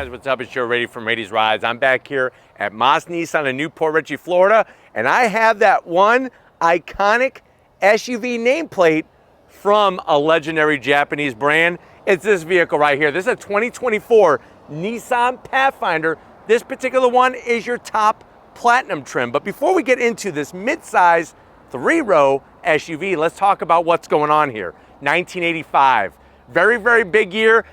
guys, what's up? It's Joe Rady from Rady's Rides. I'm back here at Moss Nissan in Newport Richey, Florida, and I have that one iconic SUV nameplate from a legendary Japanese brand. It's this vehicle right here. This is a 2024 Nissan Pathfinder. This particular one is your top platinum trim. But before we get into this mid-size 3-row SUV, let's talk about what's going on here. 1985, very, very big year.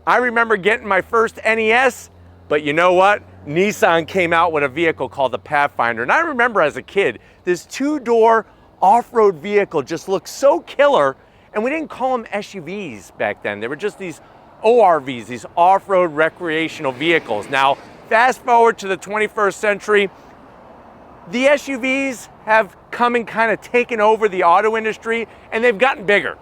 I remember getting my first NES, but you know what? Nissan came out with a vehicle called the Pathfinder. And I remember as a kid, this 2-door off-road vehicle just looked so killer. And we didn't call them SUVs back then. They were just these ORVs, these off-road recreational vehicles. Now, fast forward to the 21st century, the SUVs have come and kind of taken over the auto industry, and they've gotten bigger.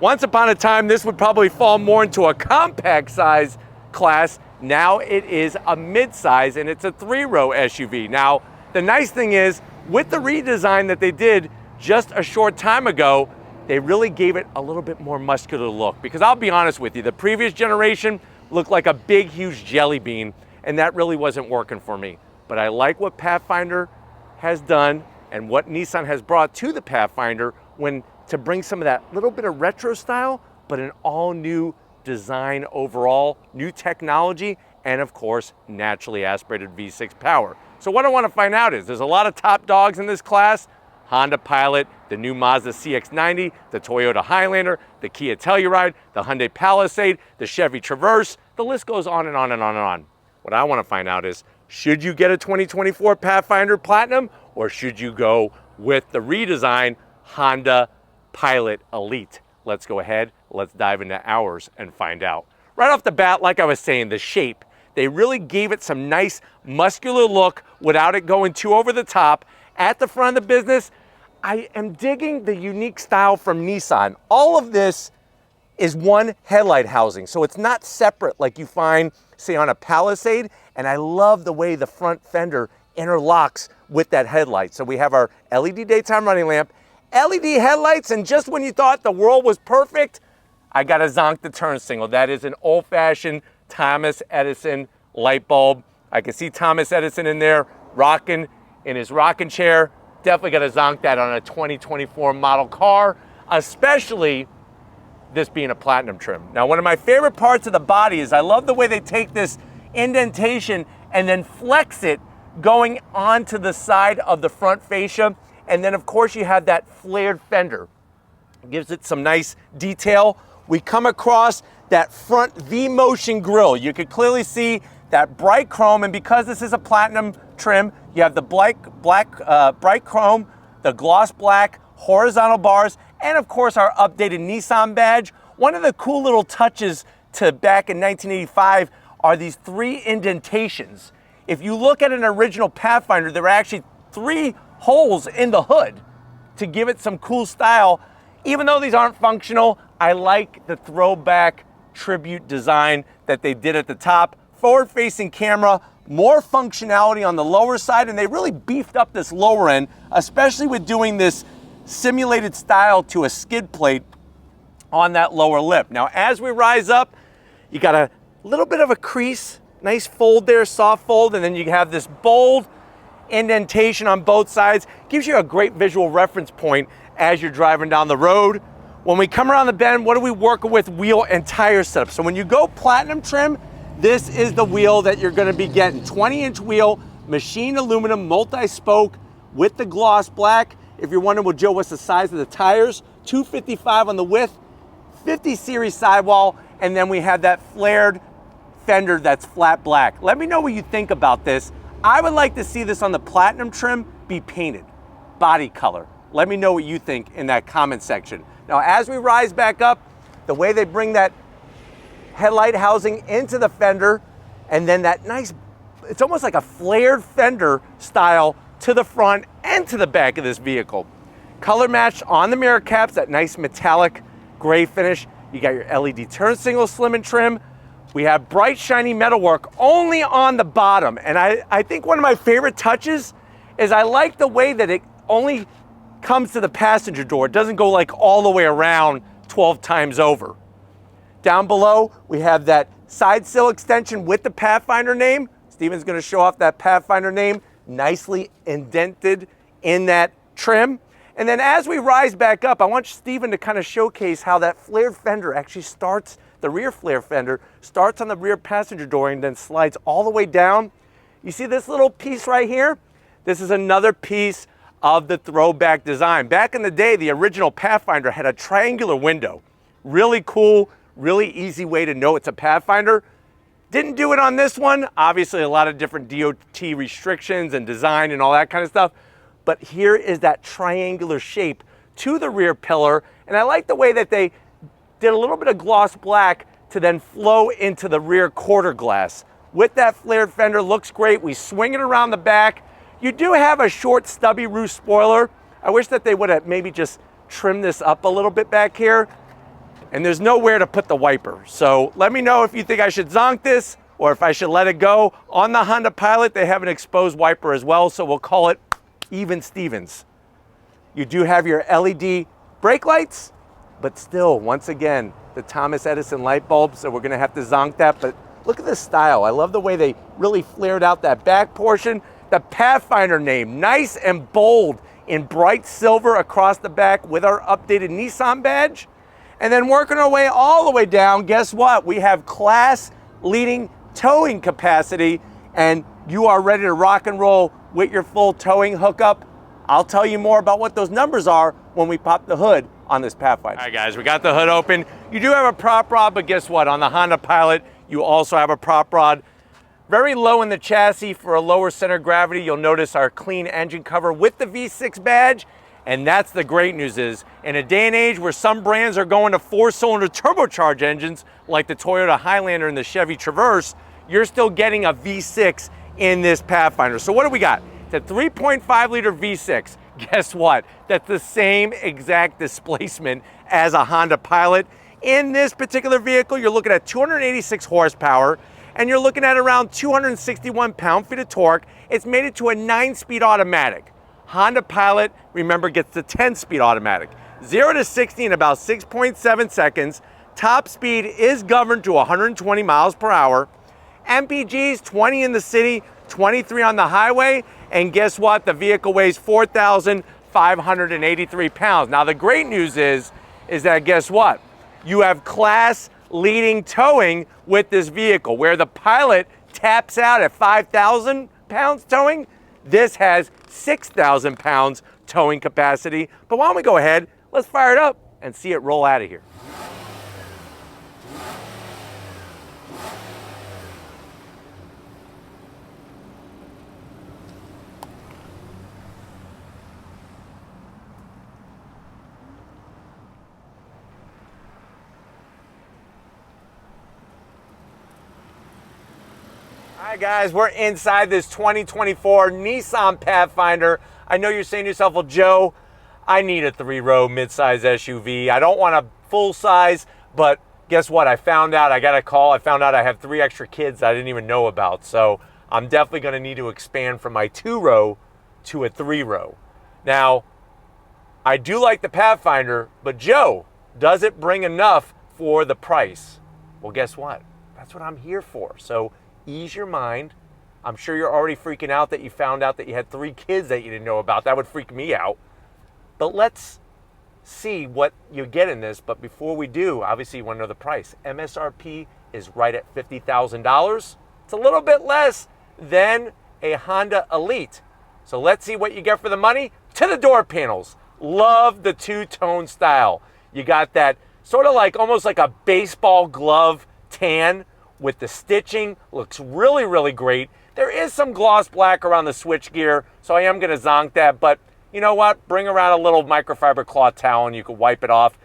Once upon a time, this would probably fall more into a compact size class. Now it is a mid-size, and it's a 3-row SUV. Now, the nice thing is, with the redesign that they did just a short time ago, they really gave it a little bit more muscular look. Because I'll be honest with you, the previous generation looked like a big, huge jelly bean, and that really wasn't working for me. But I like what Pathfinder has done and what Nissan has brought to the Pathfinder to bring some of that little bit of retro style, but an all new design overall, new technology, and of course, naturally aspirated V6 power. So what I want to find out is, there's a lot of top dogs in this class: Honda Pilot, the new Mazda CX-90, the Toyota Highlander, the Kia Telluride, the Hyundai Palisade, the Chevy Traverse. The list goes on and on and on and on. What I want to find out is, should you get a 2024 Pathfinder Platinum, or should you go with the redesigned Honda Pilot Elite? Let's go ahead, let's dive into ours and find out. Right off the bat, like I was saying, the shape. They really gave it some nice muscular look without it going too over the top. At the front of the business, I am digging the unique style from Nissan. All of this is one headlight housing, so it's not separate like you find, say, on a Palisade. And I love the way the front fender interlocks with that headlight. So we have our LED daytime running lamp, LED headlights, and just when you thought the world was perfect, I got to zonk the turn signal. That is an old-fashioned Thomas Edison light bulb. I can see Thomas Edison in there rocking in his rocking chair. Definitely got to zonk that on a 2024 model car, especially this being a platinum trim. Now, one of my favorite parts of the body is I love the way they take this indentation and then flex it going onto the side of the front fascia. And then, of course, you have that flared fender. It gives it some nice detail. We come across that front V-motion grille. You can clearly see that bright chrome, and because this is a platinum trim, you have the bright chrome, the gloss black, horizontal bars, and of course our updated Nissan badge. One of the cool little touches to back in 1985 are these 3 indentations. If you look at an original Pathfinder, there were actually 3 holes in the hood to give it some cool style. Even though these aren't functional, I like the throwback tribute design that they did at the top. Forward-facing camera, more functionality on the lower side, and they really beefed up this lower end, especially with doing this simulated style to a skid plate on that lower lip. Now, as we rise up, you got a little bit of a crease, nice fold there, soft fold, and then you have this bold indentation on both sides. Gives you a great visual reference point as you're driving down the road. When we come around the bend, what are we working with? Wheel and tire setup. So when you go platinum trim, this is the wheel that you're gonna be getting. 20-inch wheel, machined aluminum, multi-spoke with the gloss black. If you're wondering, well, Joe, what's the size of the tires? 255 on the width, 50 series sidewall, and then we have that flared fender that's flat black. Let me know what you think about this. I would like to see this on the platinum trim be painted, body color. Let me know what you think in that comment section. Now, as we rise back up, the way they bring that headlight housing into the fender, and then that nice, it's almost like a flared fender style to the front and to the back of this vehicle. Color matched on the mirror caps, that nice metallic gray finish. You got your LED turn signal slim and trim. We have bright, shiny metalwork only on the bottom. And I think one of my favorite touches is I like the way that it only comes to the passenger door. It doesn't go like all the way around 12 times over. Down below, we have that side sill extension with the Pathfinder name. Steven's gonna show off that Pathfinder name, nicely indented in that trim. And then as we rise back up, I want Steven to kind of showcase how that flared fender actually starts, the rear flare fender starts on the rear passenger door and then slides all the way down. You see this little piece right here? This is another piece of the throwback design. Back in the day, the original Pathfinder had a triangular window. Really cool, really easy way to know it's a Pathfinder. Didn't do it on this one. Obviously, a lot of different DOT restrictions and design and all that kind of stuff. But here is that triangular shape to the rear pillar. And I like the way that they did a little bit of gloss black to then flow into the rear quarter glass. With that flared fender, looks great. We swing it around the back. You do have a short stubby roof spoiler. I wish that they would have maybe just trimmed this up a little bit back here. And there's nowhere to put the wiper. So let me know if you think I should zonk this or if I should let it go. On the Honda Pilot, they have an exposed wiper as well, so we'll call it even Stevens. You do have your LED brake lights, but still, once again, the Thomas Edison light bulb, so we're gonna have to zonk that, but look at the style. I love the way they really flared out that back portion. The Pathfinder name, nice and bold in bright silver across the back with our updated Nissan badge. And then working our way all the way down, guess what? We have class leading towing capacity, and you are ready to rock and roll with your full towing hookup. I'll tell you more about what those numbers are when we pop the hood on this Pathfinder. All right, guys, we got the hood open. You do have a prop rod, but guess what? On the Honda Pilot, you also have a prop rod. Very low in the chassis for a lower center of gravity. You'll notice our clean engine cover with the V6 badge. And that's the great news is, in a day and age where some brands are going to 4-cylinder turbocharged engines, like the Toyota Highlander and the Chevy Traverse, you're still getting a V6 in this Pathfinder. So what do we got? It's a 3.5 liter V6. Guess what? That's the same exact displacement as a Honda Pilot. In this particular vehicle, you're looking at 286 horsepower, and you're looking at around 261 pound-feet of torque. It's made it to a 9-speed automatic. Honda Pilot, remember, gets the 10-speed automatic. 0 to 60 in about 6.7 seconds. Top speed is governed to 120 miles per hour. MPGs, 20 in the city, 23 on the highway. And guess what? The vehicle weighs 4,583 pounds. Now, the great news is that guess what? You have class-leading towing with this vehicle. Where the Pilot taps out at 5,000 pounds towing, this has 6,000 pounds towing capacity. But why don't we go ahead, let's fire it up and see it roll out of here. All right, guys, we're inside this 2024 Nissan Pathfinder. I know you're saying to yourself, well, Joe, I need a 3-row midsize SUV. I don't want a full size, but guess what? I found out, I got a call. I found out I have 3 extra kids I didn't even know about. So I'm definitely going to need to expand from my 2-row to a 3-row. Now, I do like the Pathfinder, but Joe, does it bring enough for the price? Well, guess what? That's what I'm here for. So ease your mind. I'm sure you're already freaking out that you found out that you had 3 kids that you didn't know about. That would freak me out. But let's see what you get in this. But before we do, obviously you want to know the price. MSRP is right at $50,000. It's a little bit less than a Honda Elite. So let's see what you get for the money. To the door panels. Love the two-tone style. You got that sort of like almost like a baseball glove tan with the stitching. Looks really, really great. There is some gloss black around the switchgear, so I am going to zonk that. But you know what? Bring around a little microfiber cloth towel and you can wipe it off.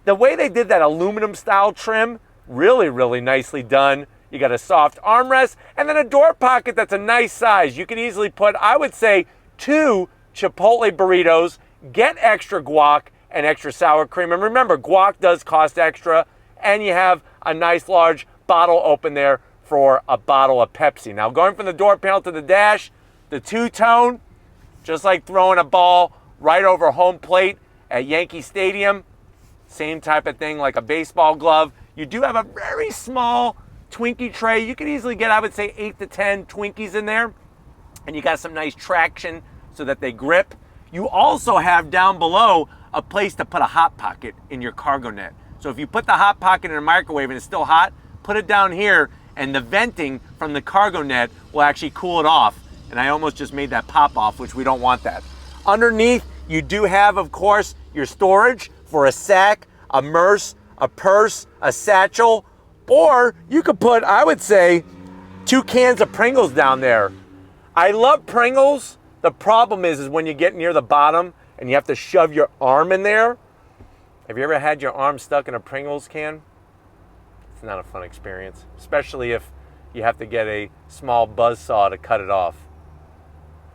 The way they did that aluminum style trim, really, really nicely done. You got a soft armrest and then a door pocket that's a nice size. You can easily put, I would say, 2 Chipotle burritos, get extra guac and extra sour cream. And remember, guac does cost extra, and you have a nice large bottle open there for a bottle of Pepsi. Now, going from the door panel to the dash, the two-tone, just like throwing a ball right over home plate at Yankee Stadium. Same type of thing like a baseball glove. You do have a very small Twinkie tray. You could easily get, I would say, 8 to 10 Twinkies in there. And you got some nice traction so that they grip. You also have down below a place to put a hot pocket in your cargo net. So if you put the hot pocket in a microwave and it's still hot, put it down here and the venting from the cargo net will actually cool it off. And I almost just made that pop off, which we don't want that. Underneath, you do have, of course, your storage for a sack, a purse, a satchel, or you could put, I would say, 2 cans of Pringles down there. I love Pringles. The problem is when you get near the bottom and you have to shove your arm in there. Have you ever had your arm stuck in a Pringles can? It's not a fun experience, especially if you have to get a small buzzsaw to cut it off.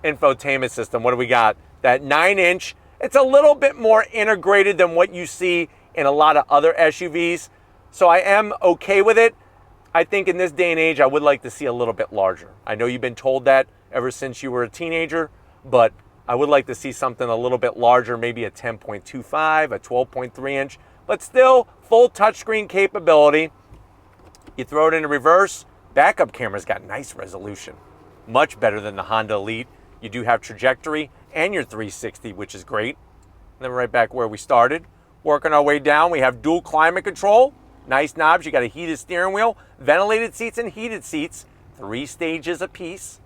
Infotainment system, what do we got? That 9-inch, it's a little bit more integrated than what you see in a lot of other SUVs. So I am okay with it. I think in this day and age, I would like to see a little bit larger. I know you've been told that ever since you were a teenager, but I would like to see something a little bit larger, maybe a 10.25, a 12.3 inch, but still full touchscreen capability. You throw it into reverse, backup camera's got nice resolution, much better than the Honda Elite. You do have trajectory and your 360, which is great. And then right back where we started, working our way down, we have dual climate control, nice knobs. You got a heated steering wheel, ventilated seats and heated seats, 3 stages a piece.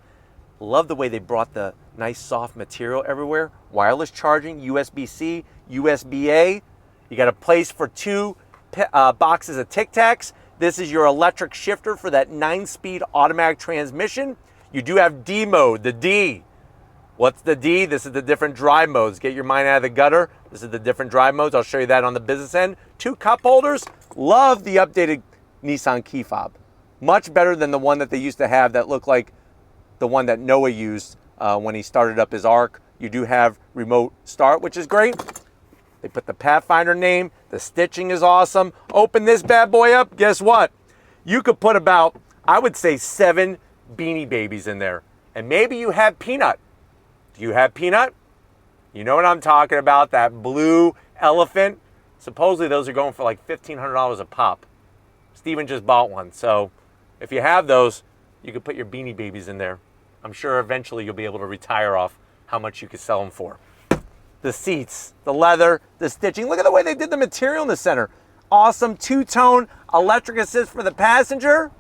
Love the way they brought the nice soft material everywhere. Wireless charging, USB-C, USB-A. You got a place for 2 boxes of Tic Tacs. This is your electric shifter for that 9-speed automatic transmission. You do have D mode, the D. What's the D? This is the different drive modes. Get your mind out of the gutter. This is the different drive modes. I'll show you that on the business end. 2 cup holders. Love the updated Nissan key fob. Much better than the one that they used to have that looked like the one that Noah used when he started up his Arc. You do have remote start, which is great. They put the Pathfinder name. The stitching is awesome. Open this bad boy up. Guess what? You could put about, I would say, 7 Beanie Babies in there. And maybe you have Peanut. Do you have Peanut? You know what I'm talking about, that blue elephant. Supposedly those are going for like $1,500 a pop. Steven just bought one. So if you have those, you could put your Beanie Babies in there. I'm sure eventually you'll be able to retire off how much you could sell them for. The seats, the leather, the stitching. Look at the way they did the material in the center. Awesome 2-tone electric assist for the passenger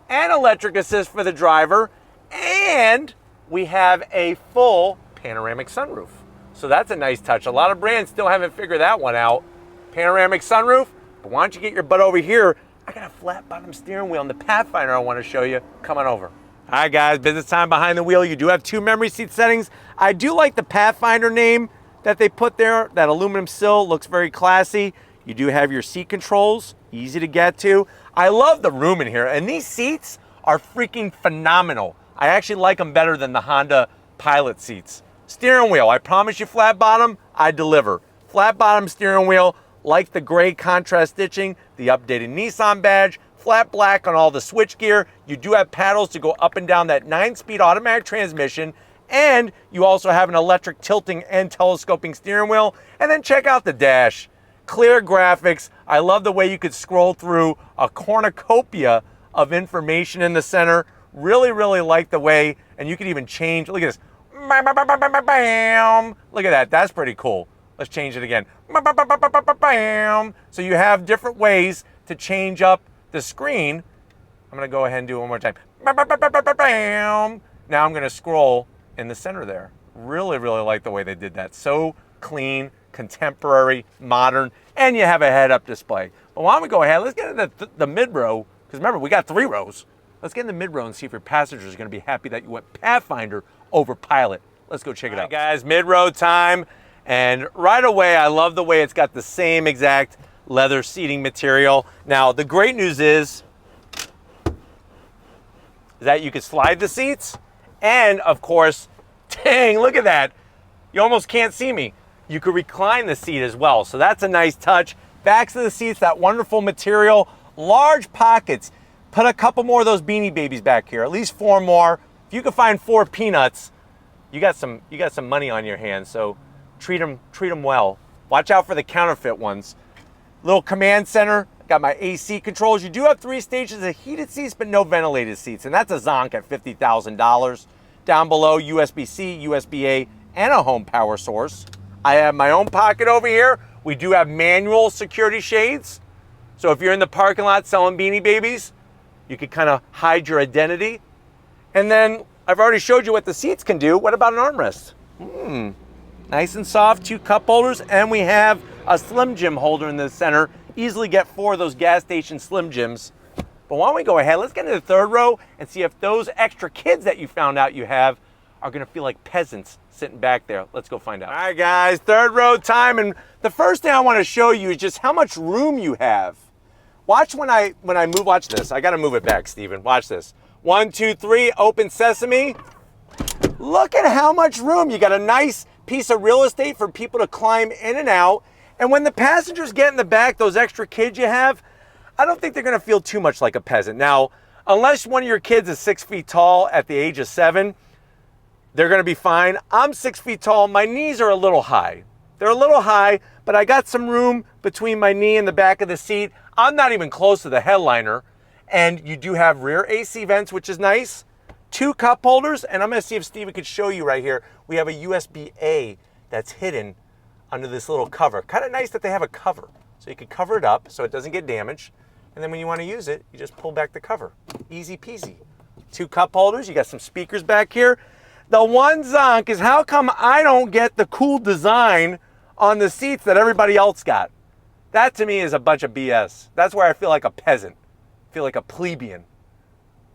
and electric assist for the driver. And we have a full panoramic sunroof. So that's a nice touch. A lot of brands still haven't figured that one out. Panoramic sunroof. But why don't you get your butt over here? I got a flat bottom steering wheel on the Pathfinder I want to show you. Come on over. All right, guys, business time behind the wheel. You do have 2 memory seat settings. I do like the Pathfinder name that they put there. That aluminum sill looks very classy. You do have your seat controls, easy to get to. I love the room in here, and these seats are freaking phenomenal. I actually like them better than the Honda Pilot seats. Steering wheel, I promise you flat bottom, I deliver. Flat bottom steering wheel, like the gray contrast stitching, the updated Nissan badge, flat black on all the switch gear. You do have paddles to go up and down that 9-speed automatic transmission, and you also have an electric tilting and telescoping steering wheel. And then check out the dash. Clear graphics. I love the way you could scroll through a cornucopia of information in the center. Really, really like the way, and you can even change, look at this. Bam! Look at that, that's pretty cool. Let's change it again. Bam! So you have different ways to change up the screen. I'm gonna go ahead and do it one more time. Bam! Now I'm gonna scroll in the center there. Really, really like the way they did that. So clean, contemporary, modern, and you have a head-up display. But why don't we go ahead, let's get into the mid-row, because remember, we got 3 rows. Let's get in the mid-row and see if your passengers are gonna be happy that you went Pathfinder over Pilot. Let's go check it out. Guys, mid-row time, and right away, I love the way it's got the same exact leather seating material. Now, the great news is that you can slide the seats, and of course, dang, look at that. You almost can't see me. You could recline the seat as well, so that's a nice touch. Backs of the seats, that wonderful material, large pockets. Put a couple more of those Beanie Babies back here, at least 4 more. If you can find 4 peanuts, you got some money on your hands, so treat them well. Watch out for the counterfeit ones. Little command center, Got my AC controls. You do have 3 stages of heated seats, but no ventilated seats, and that's a zonk at $50,000. Down below, USB-C, USB-A, and a home power source. I have my own pocket over here. We do have manual security shades. So if you're in the parking lot selling Beanie Babies, you can kind of hide your identity. And then I've already showed you what the seats can do. What about an armrest? Nice and soft, 2 cup holders, and we have a Slim Jim holder in the center. Easily get 4 of those gas station Slim Jims. But why don't we go ahead, let's get into the 3rd row and see if those extra kids that you found out you have are gonna feel like peasants sitting back there. Let's go find out. All right guys, 3rd row time, and the first thing I wanna show you is just how much room you have. Watch when I move, watch this. I gotta move it back, Steven, watch this. 1, 2, 3, open sesame. Look at how much room. You got a nice piece of real estate for people to climb in and out. And when the passengers get in the back, those extra kids you have, I don't think they're gonna feel too much like a peasant. Now, unless one of your kids is 6 feet tall at the age of 7, they're gonna be fine. I'm 6 feet tall, my knees are a little high. They're a little high, but I got some room between my knee and the back of the seat. I'm not even close to the headliner. And you do have rear AC vents, which is nice. 2 cup holders, and I'm gonna see if Steven could show you right here. We have a USB-A that's hidden under this little cover. Kind of nice that they have a cover. So you can cover it up so it doesn't get damaged. And then when you wanna use it, you just pull back the cover. Easy peasy. 2 cup holders, you got some speakers back here. The one zonk is how come I don't get the cool design on the seats that everybody else got? That to me is a bunch of BS. That's where I feel like a peasant. I feel like a plebeian.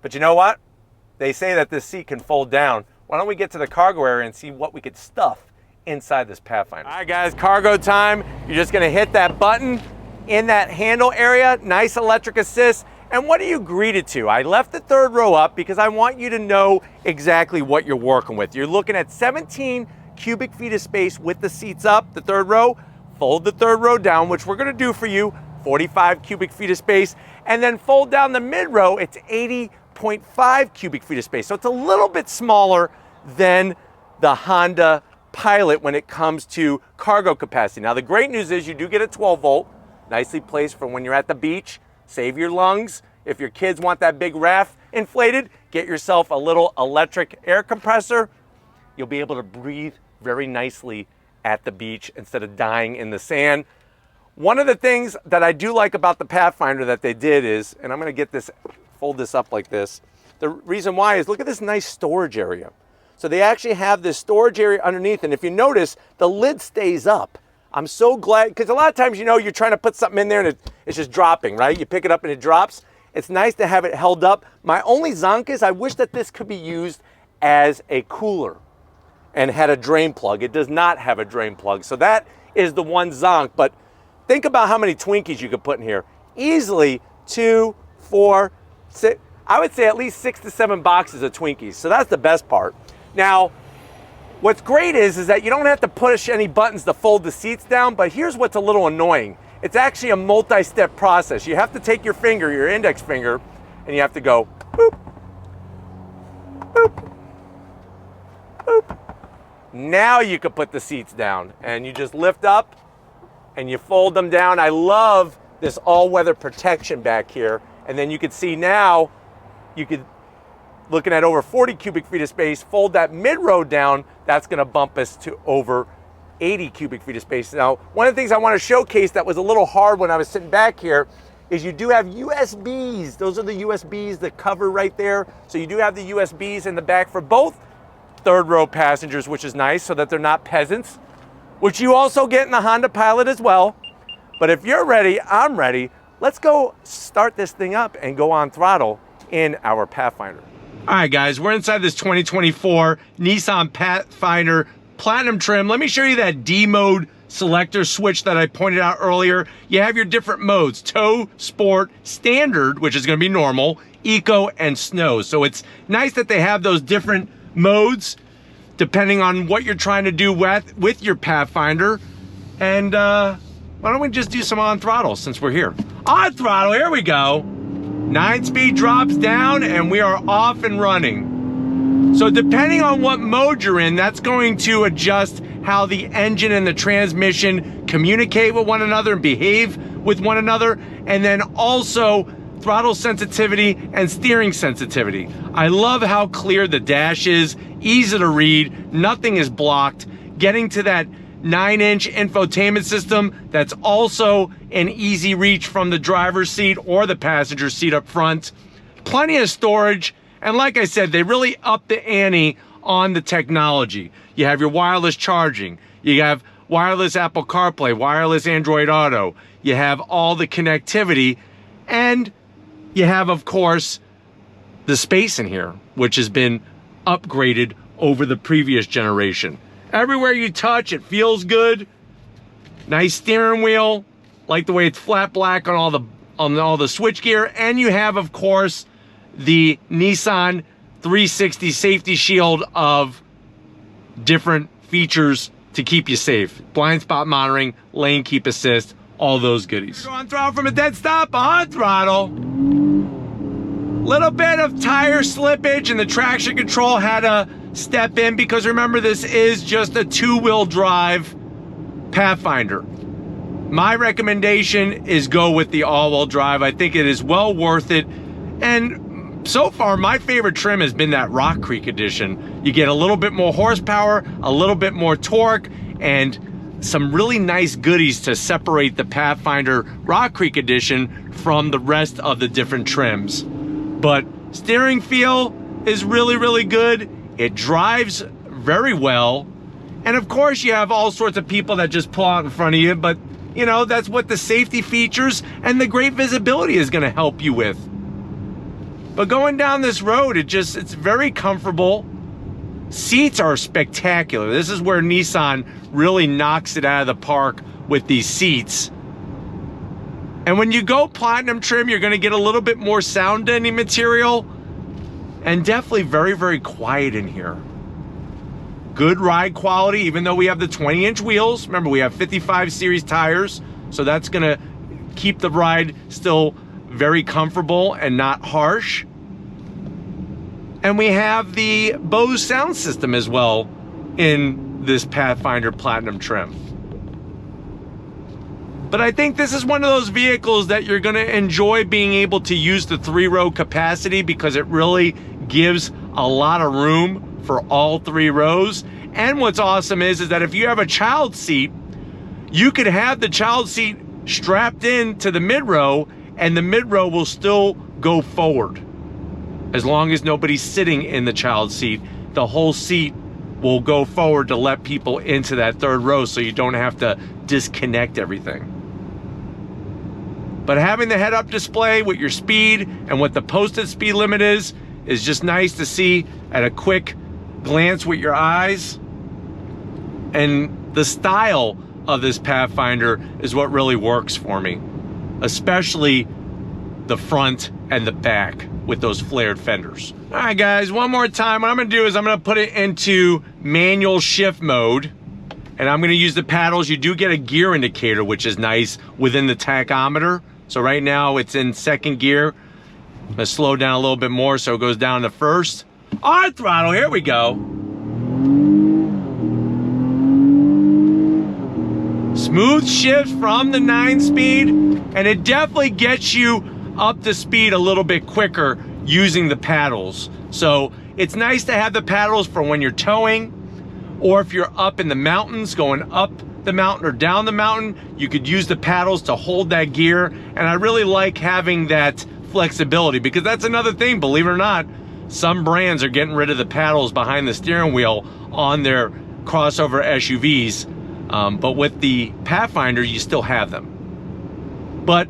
But you know what? They say that this seat can fold down. Why don't we get to the cargo area and see what we could stuff inside this Pathfinder. All right guys, cargo time. You're just gonna hit that button in that handle area, nice electric assist. And what are you greeted to? I left the 3rd row up because I want you to know exactly what you're working with. You're looking at 17 cubic feet of space with the seats up, the 3rd row. Fold the 3rd row down, which we're gonna do for you, 45 cubic feet of space. And then fold down the mid row, it's 80.5 cubic feet of space. So it's a little bit smaller than the Honda Pilot when it comes to cargo capacity. Now the great news is you do get a 12 volt, nicely placed for when you're at the beach. Save your lungs. If your kids want that big raft inflated, get yourself a little electric air compressor. You'll be able to breathe very nicely at the beach instead of dying in the sand. One of the things that I do like about the Pathfinder that they did is, and I'm gonna get this, fold this up like this. The reason why is look at this nice storage area. So they actually have this storage area underneath, and if you notice, the lid stays up. I'm so glad, because a lot of times, you know, you're trying to put something in there and it's just dropping, right? You pick it up and it drops. It's nice to have it held up. My only zonk is I wish that this could be used as a cooler and had a drain plug. It does not have a drain plug. So that is the one zonk, but think about how many Twinkies you could put in here. Easily 2, 4, 6, I would say at least 6 to 7 boxes of Twinkies. So that's the best part. Now, what's great is that you don't have to push any buttons to fold the seats down, but here's what's a little annoying. It's actually a multi-step process. You have to take your finger, your index finger, and you have to go boop, boop, boop. Now you can put the seats down and you just lift up and you fold them down. I love this all-weather protection back here. And then you can see now, you could, looking at over 40 cubic feet of space, fold that mid-row down, that's gonna bump us to over 80 cubic feet of space. Now, one of the things I wanna showcase that was a little hard when I was sitting back here is you do have USBs. Those are the USBs, the cover right there. So you do have the USBs in the back for both 3rd row passengers, which is nice so that they're not peasants, which you also get in the Honda Pilot as well. But if you're ready, I'm ready. Let's go start this thing up and go on throttle in our Pathfinder. All right, guys, we're inside this 2024 Nissan Pathfinder Platinum trim. Let me show you that D mode selector switch that I pointed out earlier. You have your different modes: tow, sport, standard, which is gonna be normal, eco, and snow. So it's nice that they have those different modes depending on what you're trying to do with your Pathfinder. And why don't we just do some on throttle since we're here. On throttle, here we go. 9-speed drops down and we are off and running. So depending on what mode you're in, that's going to adjust how the engine and the transmission communicate with one another and behave with one another, and then also throttle sensitivity and steering sensitivity. I love how clear the dash is, easy to read, nothing is blocked. Getting to that 9-inch infotainment system that's also an easy reach from the driver's seat or the passenger seat up front. Plenty of storage, and like I said, they really upped the ante on the technology. You have your wireless charging, you have wireless Apple CarPlay, wireless Android Auto, you have all the connectivity, and you have, of course, the space in here, which has been upgraded over the previous generation. Everywhere you touch, it feels good. Nice steering wheel, like the way it's flat black on all the switchgear, and you have, of course, the Nissan 360 safety shield of different features to keep you safe. Blind spot monitoring, lane keep assist, all those goodies. Go on throttle from a dead stop, on throttle. Little bit of tire slippage, and the traction control had to step in because remember, this is just a two-wheel drive Pathfinder. My recommendation is go with the all-wheel drive. I think it is well worth it. And so far, my favorite trim has been that Rock Creek edition. You get a little bit more horsepower, a little bit more torque, and some really nice goodies to separate the Pathfinder Rock Creek edition from the rest of the different trims. But steering feel is really, really good. It drives very well. And of course, you have all sorts of people that just pull out in front of you, but you know, that's what the safety features and the great visibility is gonna help you with. But going down this road, it's very comfortable. Seats are spectacular. This is where Nissan really knocks it out of the park with these seats. And when you go platinum trim, you're gonna get a little bit more sound deadening material, and definitely very, very quiet in here. Good ride quality, even though we have the 20-inch wheels. Remember, we have 55 series tires, so that's gonna keep the ride still very comfortable and not harsh. And we have the Bose sound system as well in this Pathfinder Platinum trim. But I think this is one of those vehicles that you're gonna enjoy being able to use the 3-row capacity because it really gives a lot of room for all 3 rows. And what's awesome is that if you have a child seat, you could have the child seat strapped in to the mid-row, and the mid-row will still go forward. As long as nobody's sitting in the child seat, the whole seat will go forward to let people into that 3rd row so you don't have to disconnect everything. But having the head-up display with your speed and what the posted speed limit is just nice to see at a quick glance with your eyes. And the style of this Pathfinder is what really works for me, especially the front and the back with those flared fenders. All right, guys, one more time. What I'm gonna do is I'm gonna put it into manual shift mode, and I'm gonna use the paddles. You do get a gear indicator, which is nice within the tachometer. So right now it's in 2nd gear. I'm gonna slow down a little bit more so it goes down to 1st. On throttle, here we go. Smooth shift from the 9-speed, and it definitely gets you up to speed a little bit quicker using the paddles. So it's nice to have the paddles for when you're towing, or if you're up in the mountains, going up the mountain or down the mountain, you could use the paddles to hold that gear. And I really like having that flexibility, because that's another thing, believe it or not, some brands are getting rid of the paddles behind the steering wheel on their crossover SUVs. But with the Pathfinder, you still have them. But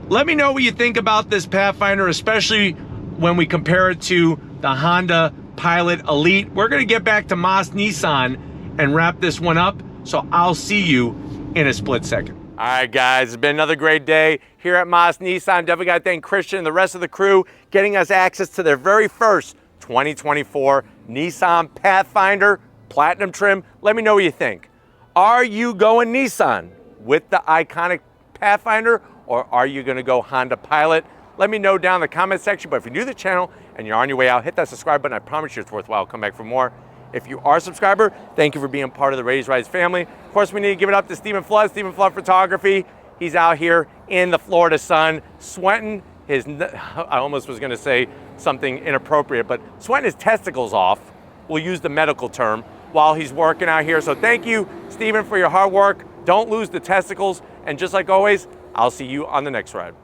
let me know what you think about this Pathfinder, especially when we compare it to the Honda Pilot Elite. We're gonna get back to Moss Nissan and wrap this one up, so I'll see you in a split second. All right, guys, it's been another great day here at Moss Nissan. Definitely gotta thank Christian and the rest of the crew getting us access to their very first 2024 Nissan Pathfinder Platinum trim. Let me know what you think. Are you going Nissan with the iconic Pathfinder, or are you gonna go Honda Pilot? Let me know down in the comment section. But if you're new to the channel and you're on your way out, hit that subscribe button. I promise you it's worthwhile. Come back for more. If you are a subscriber, thank you for being part of the Raised Rides family. Of course, we need to give it up to Stephen Flood Photography. He's out here in the Florida sun, sweating his, I almost was gonna say something inappropriate, but sweating his testicles off. We'll use the medical term while he's working out here. So thank you, Stephen, for your hard work. Don't lose the testicles. And just like always, I'll see you on the next ride.